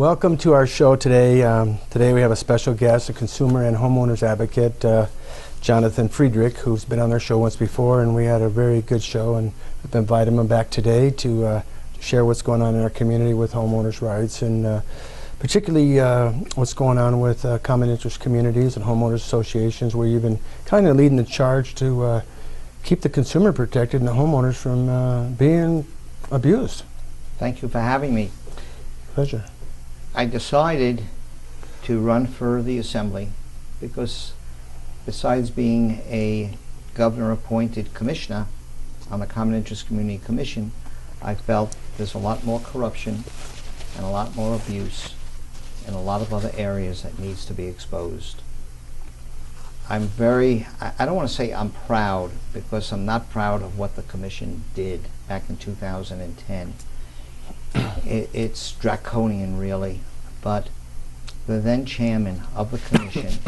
Welcome to our show today. Today we have a special guest, a consumer and homeowners advocate, Jonathan Friedrich, who's been on our show once before, and we had a very good show, and I've invited him back today to share what's going on in our community with homeowners' rights, and particularly what's going on with common interest communities and homeowners associations, where you've been kind of leading the charge to keep the consumer protected and the homeowners from being abused. Thank you for having me. Pleasure. I decided to run for the Assembly because besides being a governor-appointed commissioner on the Common Interest Community Commission, I felt there's a lot more corruption and a lot more abuse in a lot of other areas that needs to be exposed. I'm very, I don't want to say I'm proud, because I'm not proud of what the commission did back in 2010. It's draconian, really, but the then chairman of the commission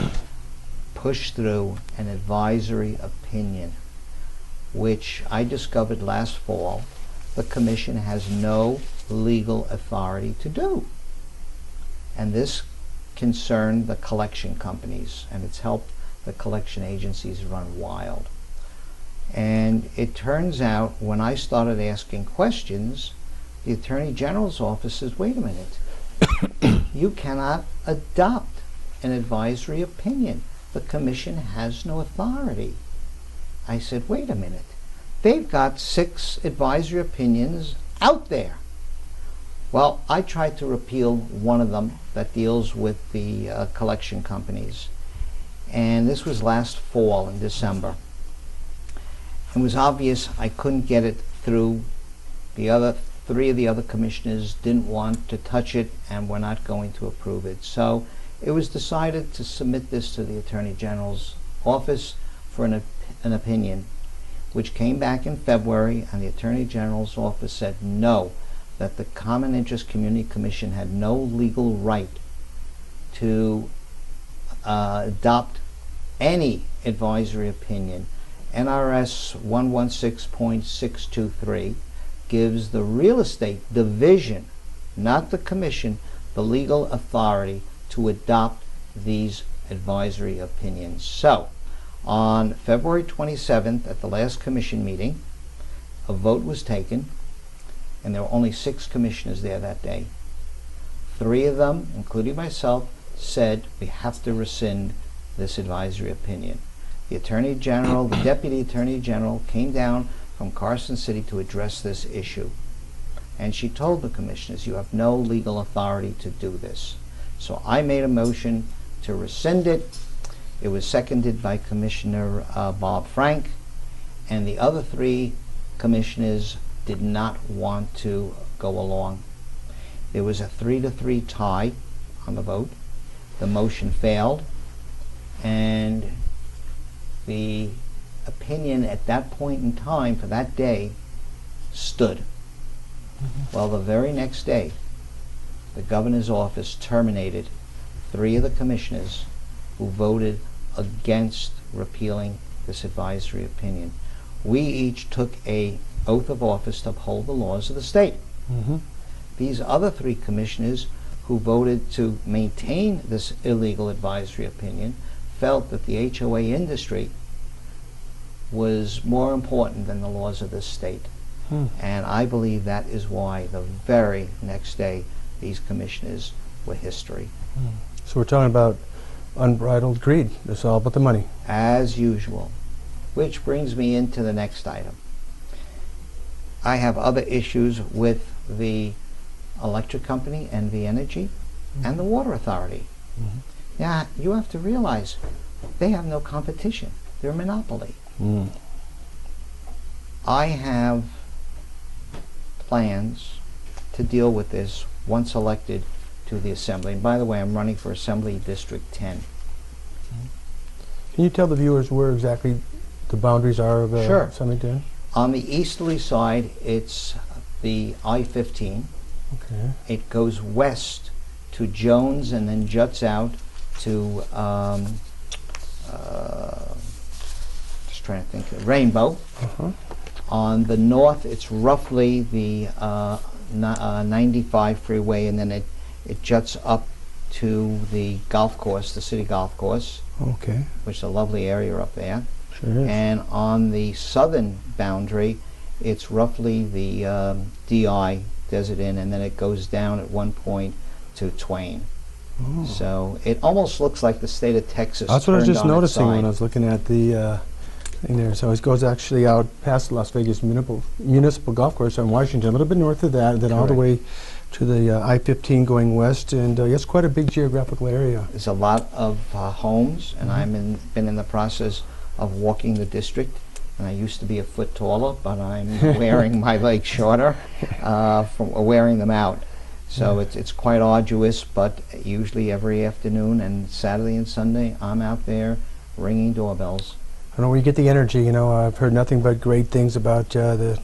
pushed through an advisory opinion, which I discovered last fall the commission has no legal authority to do. And this concerned the collection companies, and it's helped the collection agencies run wild. And it turns out, when I started asking questions, the Attorney General's office says, wait a minute, you cannot adopt an advisory opinion. The commission has no authority. I said, wait a minute, they've got 6 advisory opinions out there. Well, I tried to repeal one of them that deals with the collection companies, and this was last fall in December. It was obvious I couldn't get it through. The other 3 of the other commissioners didn't want to touch it and were not going to approve it. So it was decided to submit this to the Attorney General's office for an opinion, which came back in February, and the Attorney General's office said no, that the Common Interest Community Commission had no legal right to adopt any advisory opinion. NRS 116.623 gives the real estate division, not the commission, the legal authority to adopt these advisory opinions. So, on February 27th, at the last commission meeting, a vote was taken, and there were only 6 commissioners there that day. 3 of them, including myself, said we have to rescind this advisory opinion. The Attorney General, the Deputy Attorney General, came down from Carson City to address this issue, and she told the commissioners, you have no legal authority to do this. So I made a motion to rescind it. It was seconded by Commissioner Bob Frank, and the other 3 commissioners did not want to go along. There was a 3-3 tie on the vote. The motion failed, and the opinion at that point in time for that day stood. Well, the very next day, the governor's office terminated 3 of the commissioners who voted against repealing this advisory opinion. We each took an oath of office to uphold the laws of the state. These other 3 commissioners who voted to maintain this illegal advisory opinion felt that the HOA industry was more important than the laws of this state. And I believe that is why the very next day these commissioners were history. So we're talking about unbridled greed. It's all about the money. As usual. Which brings me into the next item. I have other issues with the electric company, NV Energy, and the water authority. Now, you have to realize they have no competition. They're a monopoly. I have plans to deal with this once elected to the Assembly. And by the way, I'm running for Assembly District 10. Can you tell the viewers where exactly the boundaries are of Sure. Assembly 10? On the easterly side, it's the I-15. Okay. It goes west to Jones and then juts out to just trying to think, Rainbow. On the north, it's roughly the 95 freeway, and then It juts up to the golf course, the city golf course, Okay. which is a lovely area up there. Sure is. And on the southern boundary, it's roughly the DI, Desert Inn, and then it goes down at one point to Twain. Oh. So it almost looks like the state of Texas. That's what I was turned just on its noticing when side. I was looking at the thing there. So it goes actually out past the Las Vegas Municipal Golf Course on Washington, a little bit north of that, then all the way Correct. to the I-15 going west, and it's quite a big geographical area. There's a lot of homes, and been in the process of walking the district. And I used to be a foot taller, but I'm wearing my legs shorter from wearing them out. So it's quite arduous, but usually every afternoon and Saturday and Sunday, I'm out there ringing doorbells. I know where you get the energy. You know, I've heard nothing but great things about the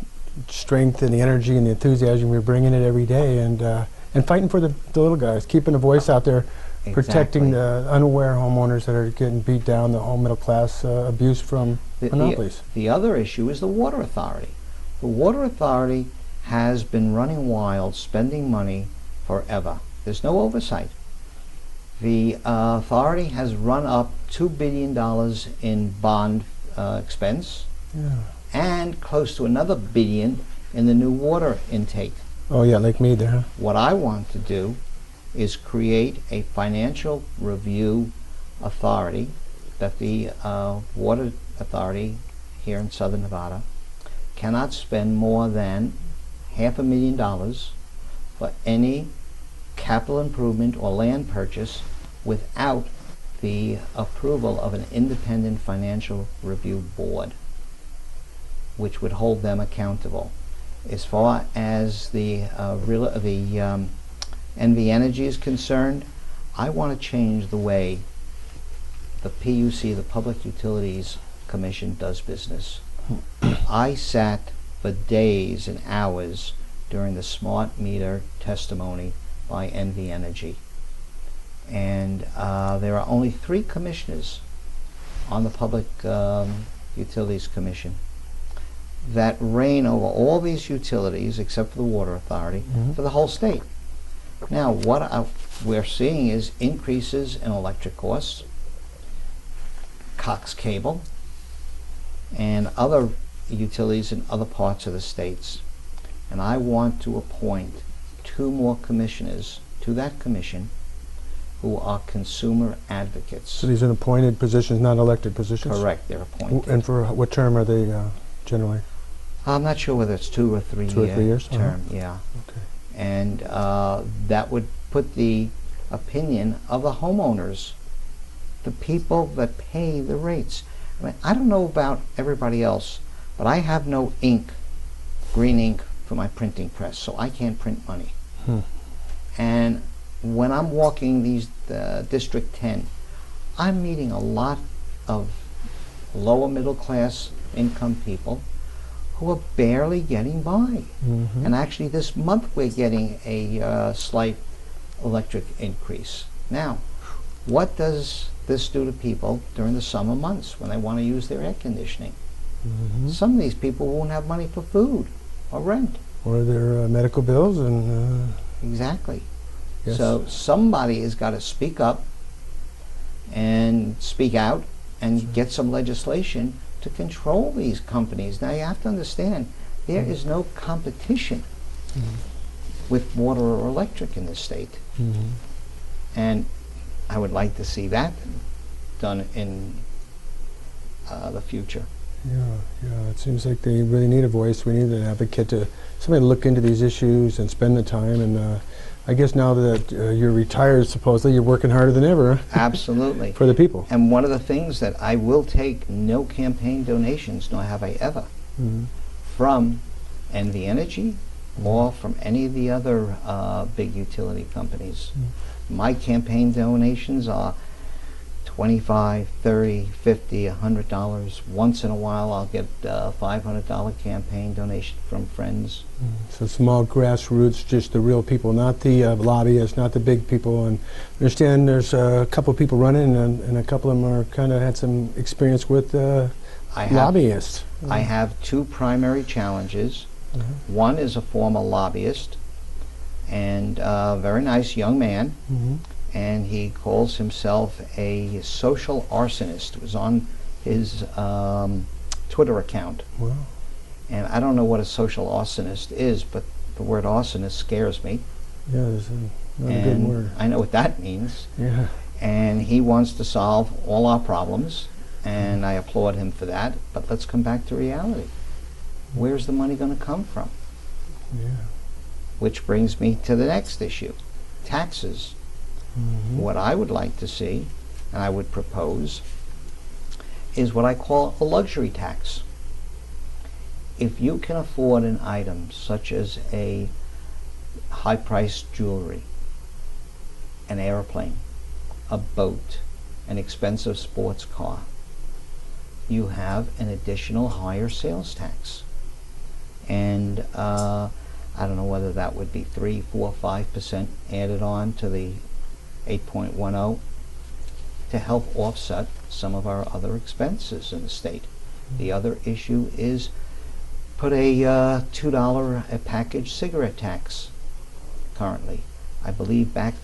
strength and the energy and the enthusiasm you're bringing it every day, and fighting for the little guys, keeping a voice out there, protecting the unaware homeowners that are getting beat down, the whole middle class abuse from monopolies. The other issue is the Water Authority. The Water Authority has been running wild, spending money forever. There's no oversight. The authority has run up $2 billion in bond expense, Yeah. and close to another billion in the new water intake. Oh yeah, like me there. Huh? What I want to do is create a financial review authority that the Water Authority here in Southern Nevada cannot spend more than $500,000 for any capital improvement or land purchase without the approval of an independent financial review board, which would hold them accountable. As far as the NV Energy is concerned, I want to change the way the PUC, the Public Utilities Commission, does business. I sat for days and hours during the smart meter testimony by NV Energy. And there are only 3 commissioners on the Public Utilities Commission that reign over all these utilities except for the Water Authority for the whole state. Now what we're seeing is increases in electric costs, Cox Cable, and other utilities in other parts of the states. And I want to appoint 2 more commissioners to that commission who are consumer advocates. So these are appointed positions, not elected positions? Correct, they're appointed. And for what term are they generally? I'm not sure whether it's 2 or 3 2 or 3 years? term, yeah. Okay. And that would put the opinion of the homeowners, the people that pay the rates. I mean, I don't know about everybody else, but I have no ink, green ink, for my printing press, so I can't print money. And when I'm walking these District 10, I'm meeting a lot of lower middle class income people who are barely getting by. And actually this month we're getting a slight electric increase. Now, what does this do to people during the summer months when they want to use their air conditioning? Some of these people won't have money for food or rent. Or their medical bills and... Exactly. Yes. So somebody has got to speak up and speak out and get some legislation to control these companies. Now you have to understand, there is no competition with water or electric in this state. And I would like to see that done in the future. Yeah, it seems like they really need a voice. We need an advocate, somebody to look into these issues and spend the time. And I guess now that you're retired, supposedly, you're working harder than ever. Huh? Absolutely. For the people. And one of the things that I will take no campaign donations, nor have I ever, from NV Energy or from any of the other big utility companies. My campaign donations are $25, $30, $50, $100. Once in a while I'll get a $500 campaign donation from friends. So small grassroots, just the real people, not the lobbyists, not the big people. And I understand there's a couple of people running, and a couple of them are kind of had some experience with lobbyists. I have 2 primary challenges. One is a former lobbyist, and very nice young man, Mm-hmm. and he calls himself a social arsonist. It was on his Twitter account. Wow. And I don't know what a social arsonist is, but the word arsonist scares me. Yeah, there's not a good And word. I know what that means. Yeah. And he wants to solve all our problems, and I applaud him for that. But let's come back to reality. Where's the money going to come from? Yeah. Which brings me to the next issue, taxes. Mm-hmm. What I would like to see, and I would propose, is what I call a luxury tax. If you can afford an item such as a high-priced jewelry, an airplane, a boat, an expensive sports car, you have an additional higher sales tax. And I don't know whether that would be 3, 4, 5% added on to the 8.10 to help offset some of our other expenses in the state. The other issue is put a $2 a package cigarette tax currently. I believe back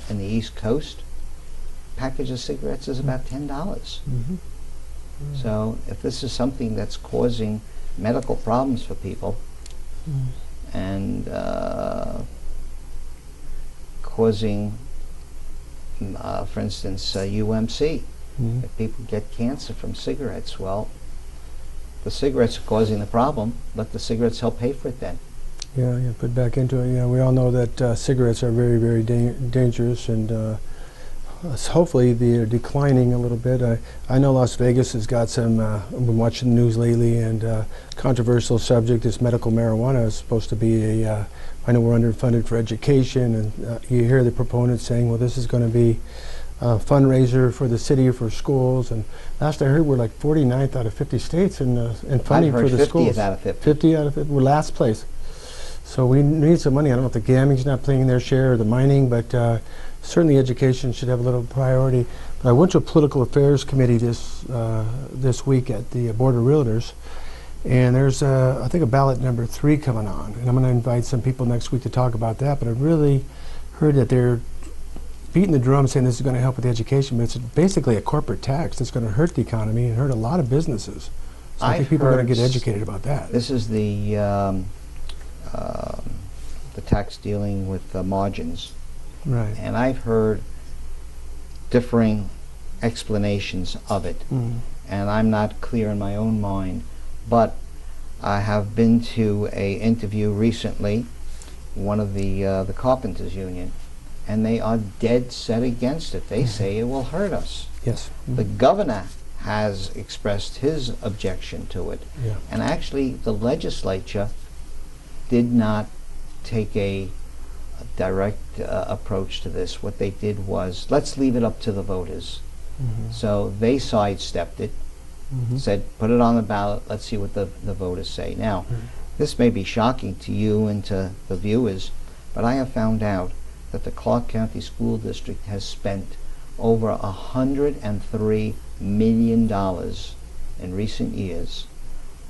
in the East Coast, a package of cigarettes is about $10. Mm-hmm. So if this is something that's causing medical problems for people and causing, for instance, UMC, Mm-hmm. if people get cancer from cigarettes, well, the cigarettes are causing the problem. Let the cigarettes help pay for it then. Yeah, yeah, put back into it. Yeah, we all know that cigarettes are very, very dangerous, and hopefully they're declining a little bit. I know Las Vegas has got some, I've been watching the news lately, and controversial subject is medical marijuana is supposed to be a, I know we're underfunded for education, and you hear the proponents saying, well, this is going to be a fundraiser for the city or for schools, and last I heard we're like 49th out of 50 states in funding for the schools. 50th out of 50. 50 out of 50, we're last place. So we need some money. I don't know if the gaming's not playing their share or the mining, but certainly education should have a little priority. But I went to a political affairs committee this week at the Board of Realtors, and there's I think a ballot number 3 coming on, and I'm going to invite some people next week to talk about that. But I really heard that they're beating the drum saying this is going to help with education, but it's basically a corporate tax that's going to hurt the economy and hurt a lot of businesses. So I think people are going to get educated about that. This is the tax dealing with margins. Right. And I've heard differing explanations of it. Mm. And I'm not clear in my own mind, but I have been to a interview recently, one of the Carpenters Union, and they are dead set against it. They say it will hurt us. Yes. Mm. The governor has expressed his objection to it. Yeah. And actually the legislature did not take a direct approach to this. What they did was, let's leave it up to the voters. Mm-hmm. So they sidestepped it, Mm-hmm. said put it on the ballot, let's see what the voters say. Now, this may be shocking to you and to the viewers, but I have found out that the Clark County School District has spent over $103 million in recent years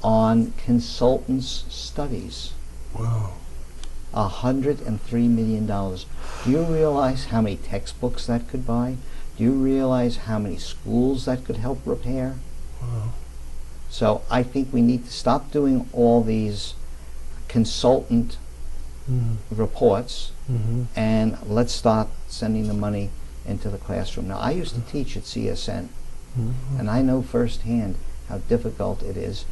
on consultants' studies. Wow. $103 million. Do you realize how many textbooks that could buy? Do you realize how many schools that could help repair? Wow. So I think we need to stop doing all these consultant reports, Mm-hmm. and let's start sending the money into the classroom. Now, I used to teach at CSN, Mm-hmm. and I know firsthand how difficult it is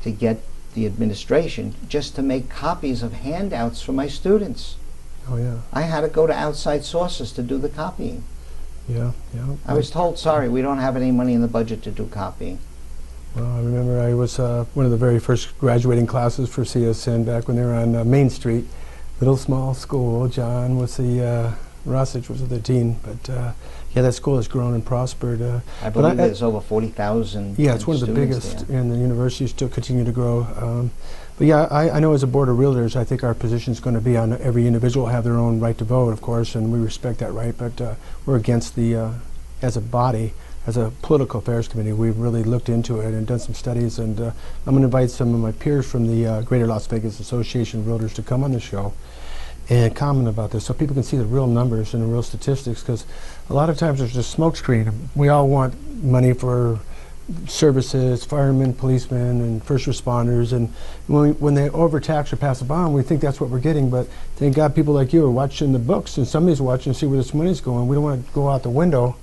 to get the administration just to make copies of handouts for my students. Oh yeah. I had to go to outside sources to do the copying. Yeah. Yeah. I was told, sorry, we don't have any money in the budget to do copying. Well, I remember I was one of the very first graduating classes for CSN back when they were on Main Street, little small school. John was the Rossich was the dean, but yeah, that school has grown and prospered. I believe there's over 40,000 Yeah, it's one of the students biggest, there. and the universities still continue to grow. But yeah, I know as a board of realtors, I think our position is going to be on every individual have their own right to vote, of course, and we respect that right. But we're against the, as a body, as a political affairs committee, we've really looked into it and done some studies. And I'm going to invite some of my peers from the Greater Las Vegas Association of Realtors to come on the show. and comment about this so people can see the real numbers and the real statistics, because a lot of times there's just smoke screen. We all want money for services, firemen, policemen, and first responders, and when they overtax or pass a bond, we think that's what we're getting, but thank God people like you are watching the books, and somebody's watching to see where this money's going. We don't want to go out the window,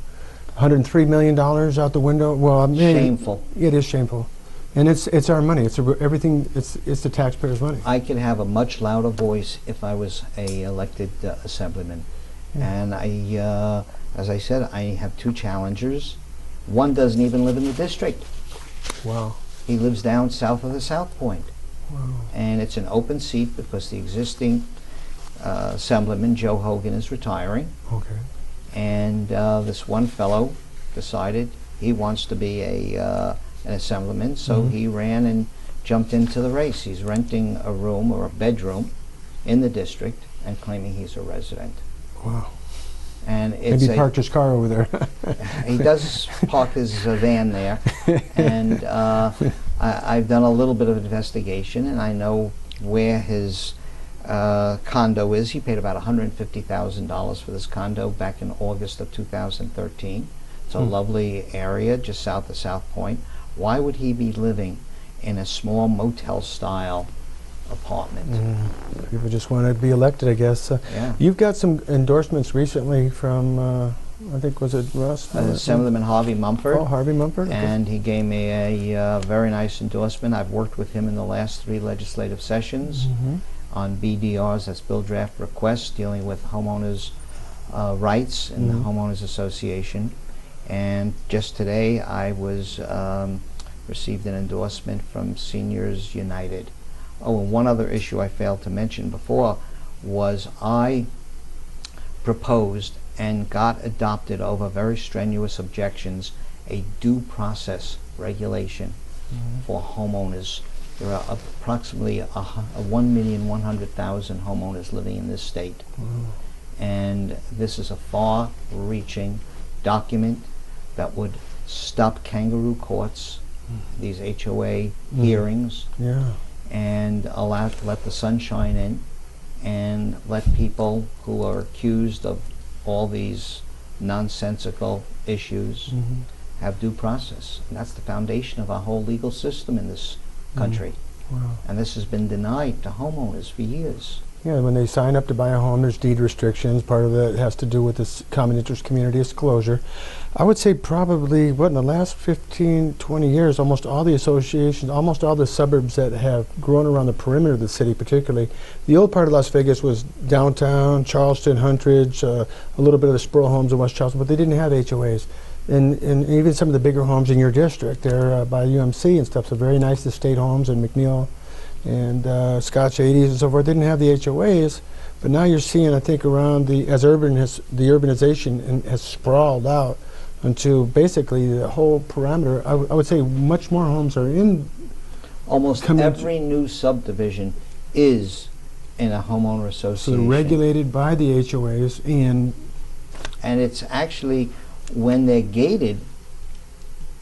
$103 million out the window. Well, I mean, Shameful. it is shameful. And it's our money. Everything. It's the taxpayers' money. I could have a much louder voice if I was a elected assemblyman. Yeah. And I, as I said, I have two challengers. One doesn't even live in the district. Wow. He lives down south of the South Point. Wow. And it's an open seat because the existing assemblyman, Joe Hogan, is retiring. Okay. And this one fellow decided he wants to be an assemblyman, so he ran and jumped into the race. He's renting a room or a bedroom in the district and claiming he's a resident. Wow. And it's Maybe parked his car over there. he does park his van there, and I've done a little bit of investigation, and I know where his condo is. He paid about $150,000 for this condo back in August of 2013. It's a lovely area just south of South Point. Why would he be living in a small motel-style apartment? People just want to be elected, I guess. Yeah. You've got some endorsements recently from, I think, was it Russ? Assemblyman Harvey Mumford. Oh, Harvey Mumford. Okay. And he gave me a very nice endorsement. I've worked with him in the last 3 legislative sessions on BDRs, that's Bill Draft Requests, dealing with homeowners' rights in the Homeowners Association. And just today I was received an endorsement from Seniors United. Oh, and one other issue I failed to mention before was I proposed and got adopted over very strenuous objections a due process regulation for homeowners. There are approximately 1,100,000 homeowners living in this state. And this is a far-reaching document that would stop kangaroo courts, these HOA hearings, and let the sunshine in, and let people who are accused of all these nonsensical issues have due process. And that's the foundation of our whole legal system in this country. Wow. And this has been denied to homeowners for years. Yeah, when they sign up to buy a home, there's deed restrictions. Part of it has to do with this common interest community disclosure. I would say probably, in the last 15, 20 years, almost all the associations, almost all the suburbs that have grown around the perimeter of the city particularly. The old part of Las Vegas was downtown, Charleston, Huntridge, a little bit of the Sproul homes in West Charleston, but they didn't have HOAs. And even some of the bigger homes in your district, they're by UMC and stuff, so very nice estate homes in McNeil and Scotch 80s and so forth. They didn't have the HOAs, but now you're seeing, I think, around the urbanization has sprawled out into basically the whole parameter. I would say much more homes are in. Almost every new subdivision is in a homeowner association. So they're regulated by the HOAs, and it's actually, when they're gated,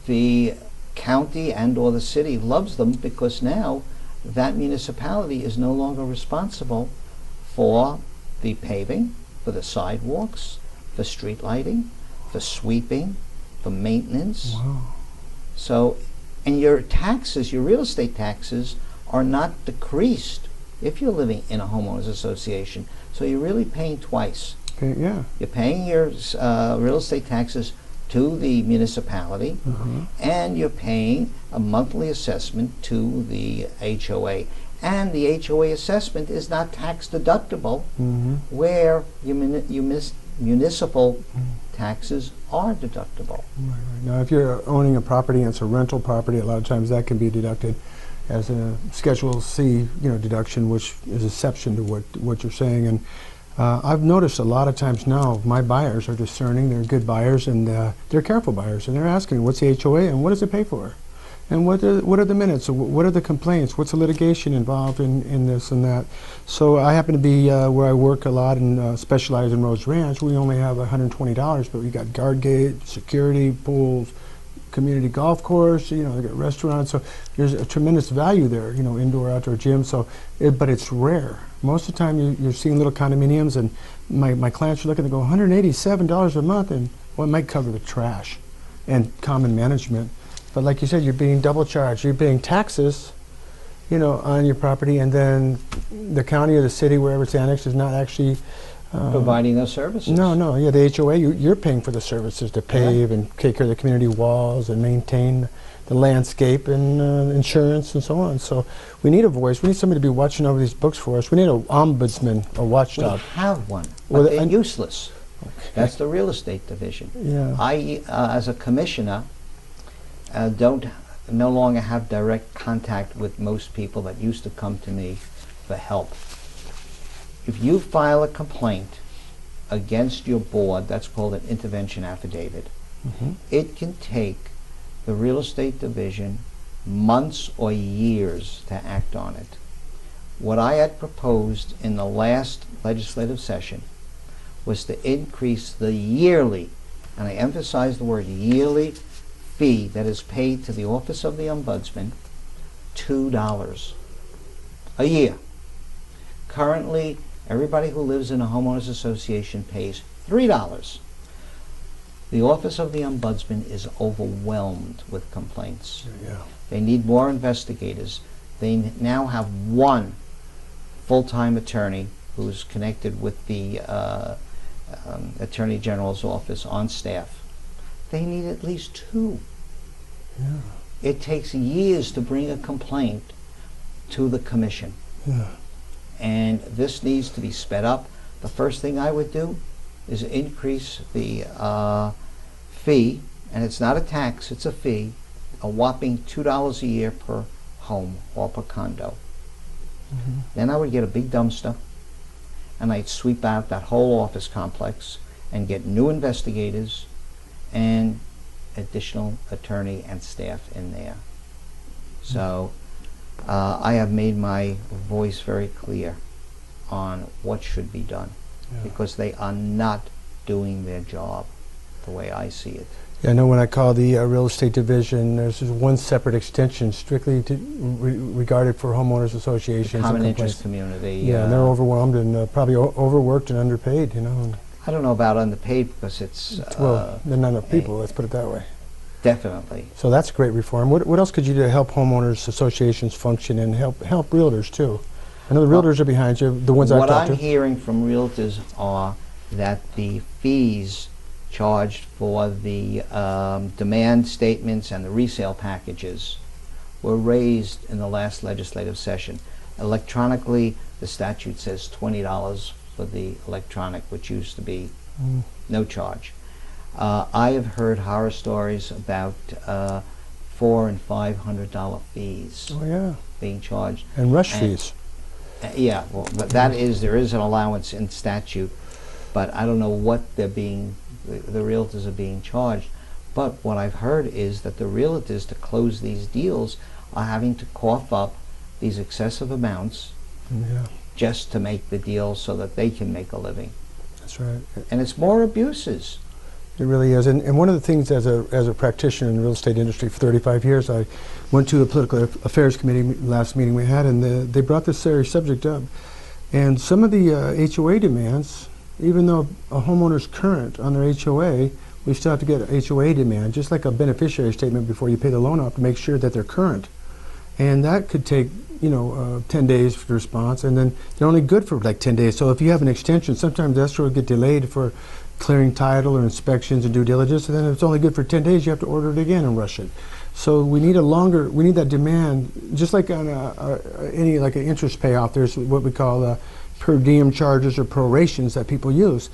the county and or the city loves them, because now that municipality is no longer responsible for the paving, for the sidewalks, for street lighting, for sweeping, for maintenance. wow. So, and your taxes, your real estate taxes, are not decreased if you're living in a homeowners association. So you're really paying twice. Okay, yeah. You're paying your real estate taxes to the municipality, and you're paying a monthly assessment to the HOA. And the HOA assessment is not tax deductible, where your municipal taxes are deductible. Right. Now, if you're owning a property and it's a rental property, a lot of times that can be deducted as a Schedule C, deduction, which is exception to what you're saying. And I've noticed a lot of times now my buyers are discerning. They're good buyers, and they're careful buyers, and they're asking, what's the HOA and what does it pay for? And what are the minutes? What are the complaints? What's the litigation involved in this and that? So I happen to be where I work a lot and specialize in Rose Ranch. We only have $120, but we got guard gate, security, pools, community golf course, you know, they got restaurants, so there's a tremendous value there, you know, indoor, outdoor gym, so, but it's rare. Most of the time you're seeing little condominiums, and my clients are looking to go $187 a month, and well, it might cover the trash and common management. But like you said, you're being double charged. You're paying taxes, you know, on your property, and then the county or the city, wherever it's annexed, is not actually providing those services. No, yeah, the HOA, you're paying for the services to pave and take care of the community walls and maintain the landscape and insurance and so on. So we need a voice. We need somebody to be watching over these books for us. We need an ombudsman, a watchdog. We have one, Well, but they're useless. Okay. That's the real estate division. Yeah. I, as a commissioner, no longer have direct contact with most people that used to come to me for help. If you file a complaint against your board, that's called an intervention affidavit. Mm-hmm. It can take the real estate division months or years to act on it. What I had proposed in the last legislative session was to increase the yearly, and I emphasize the word yearly, fee that is paid to the Office of the Ombudsman, $2 a year. Currently, everybody who lives in a homeowners association pays $3. The Office of the Ombudsman is overwhelmed with complaints. Yeah. They need more investigators. They now have one full-time attorney who's connected with the Attorney General's office on staff. They need at least two. Yeah. It takes years to bring a complaint to the commission. Yeah. And this needs to be sped up. The first thing I would do is increase the fee, and it's not a tax, it's a fee, a whopping $2 a year per home or per condo. Mm-hmm. Then I would get a big dumpster, and I'd sweep out that whole office complex and get new investigators and additional attorney and staff in there. So I have made my voice very clear on what should be done, because they are not doing their job the way I see it. Yeah, I know when I call the real estate division, there's just one separate extension strictly regarded for homeowners associations. Common and interest complaints. community. Yeah, and they're overwhelmed and probably overworked and underpaid, you know. I don't know about underpaid, because it's Well, there are not enough people, let's put it that way. definitely. So that's great reform. What else could you do to help homeowners associations function and help realtors too? I know the realtors are behind you, the ones I've What talked I'm to. hearing from realtors are that the fees charged for the demand statements and the resale packages were raised in the last legislative session. Electronically, the statute says $20 for the electronic, which used to be no charge. I have heard horror stories about $400 and $500 fees Oh yeah, being charged. and rush And- fees. Yeah, well, but there is an allowance in statute, but I don't know what they're being, the realtors are being charged. But what I've heard is that the realtors, to close these deals, are having to cough up these excessive amounts Yeah, just to make the deal so that they can make a living. that's right. And it's more abuses. It really is, and one of the things as a practitioner in the real estate industry for 35 years, I went to the political affairs committee last meeting we had, and they brought this very subject up. And some of the HOA demands, even though a homeowner's current on their HOA, we still have to get an HOA demand, just like a beneficiary statement before you pay the loan off, to make sure that they're current. And that could take, 10 days for the response, and then they're only good for like 10 days. So if you have an extension, sometimes escrow will get delayed for clearing title or inspections and due diligence, and then if it's only good for 10 days, you have to order it again and rush it. So we need that demand, just like on any like an interest payoff, there's what we call per diem charges or prorations that people use.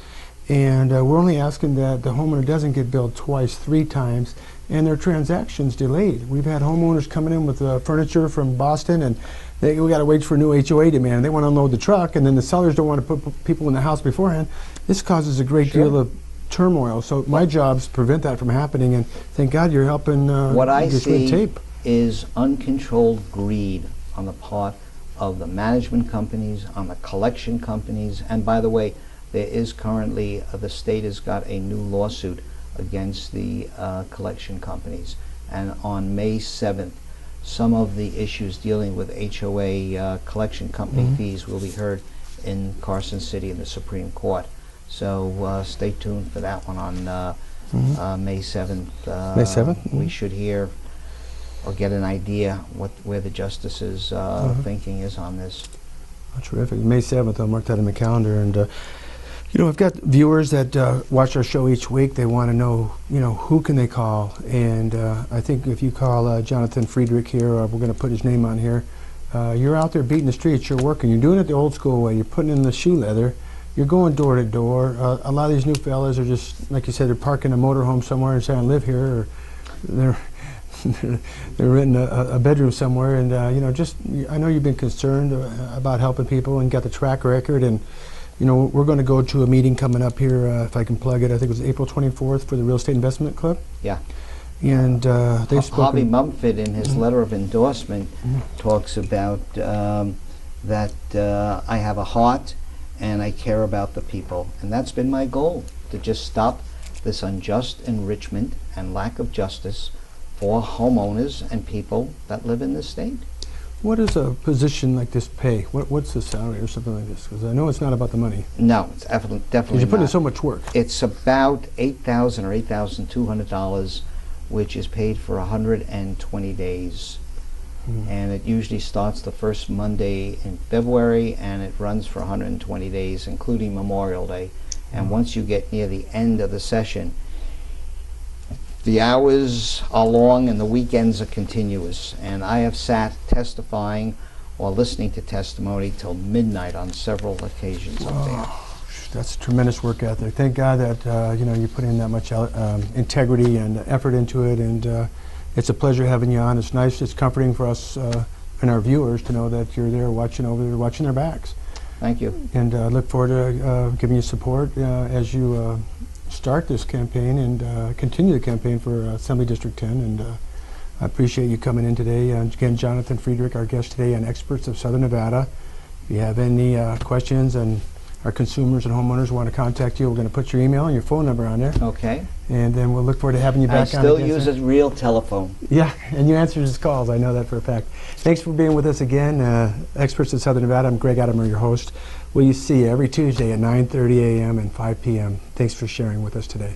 And we're only asking that the homeowner doesn't get billed twice, 3 times, and their transactions delayed. We've had homeowners coming in with furniture from Boston, and we got to wait for a new HOA demand. They want to unload the truck, and then the sellers don't want to put people in the house beforehand. This causes a great deal of turmoil. So my job is to prevent that from happening, and thank God you're helping What I this red see tape. is uncontrolled greed on the part of the management companies, on the collection companies, and by the way, there is currently, the state has got a new lawsuit against the collection companies. And on May 7th, some of the issues dealing with HOA collection company fees will be heard in Carson City in the Supreme Court. So stay tuned for that one on May 7th. May 7th? We should hear or get an idea where the justice's thinking is on this. Oh, terrific. May 7th, I'll mark that in the calendar. And you know, I've got viewers that watch our show each week. They want to know, you know, who can they call? And I think if you call Jonathan Friedrich here, or we're going to put his name on here, you're out there beating the streets, you're working, you're doing it the old school way, you're putting in the shoe leather, you're going door to door. A lot of these new fellas are just, like you said, they're parking a motorhome somewhere and saying, I live here, or they're renting a bedroom somewhere. And you know, just, I know you've been concerned about helping people and got the track record. And you know, we're going to go to a meeting coming up here, if I can plug it. I think it was April 24th for the Real Estate Investment Club. Yeah. And they've spoken. Hobby Mumford, in his letter of endorsement, talks about that I have a heart and I care about the people. And that's been my goal, to just stop this unjust enrichment and lack of justice for homeowners and people that live in this state. What does a position like this pay? What's the salary or something like this? Because I know it's not about the money. No, it's definitely Because you put in not. so much work. It's about $8,000 or $8,200, which is paid for 120 days. And it usually starts the first Monday in February, and it runs for 120 days, including Memorial Day. And once you get near the end of the session, the hours are long and the weekends are continuous. And I have sat testifying or listening to testimony till midnight on several occasions up there. That's tremendous work ethic. Thank God that you know, you put in that much integrity and effort into it, and it's a pleasure having you on. It's nice, it's comforting for us and our viewers to know that you're there watching over there, watching their backs. Thank you. And I look forward to giving you support as you start this campaign and continue the campaign for Assembly District 10. And I appreciate you coming in today. Again, Jonathan Friedrich, our guest today on Experts of Southern Nevada. If you have any questions and our consumers and homeowners want to contact you, we're going to put your email and your phone number on there. Okay. And then we'll look forward to having you back on. I still use a real telephone. Yeah, and you answer his calls. I know that for a fact. Thanks for being with us again. Experts in Southern Nevada. I'm Greg Adamer, your host. We'll see you every Tuesday at 9:30 a.m. and 5 p.m. Thanks for sharing with us today.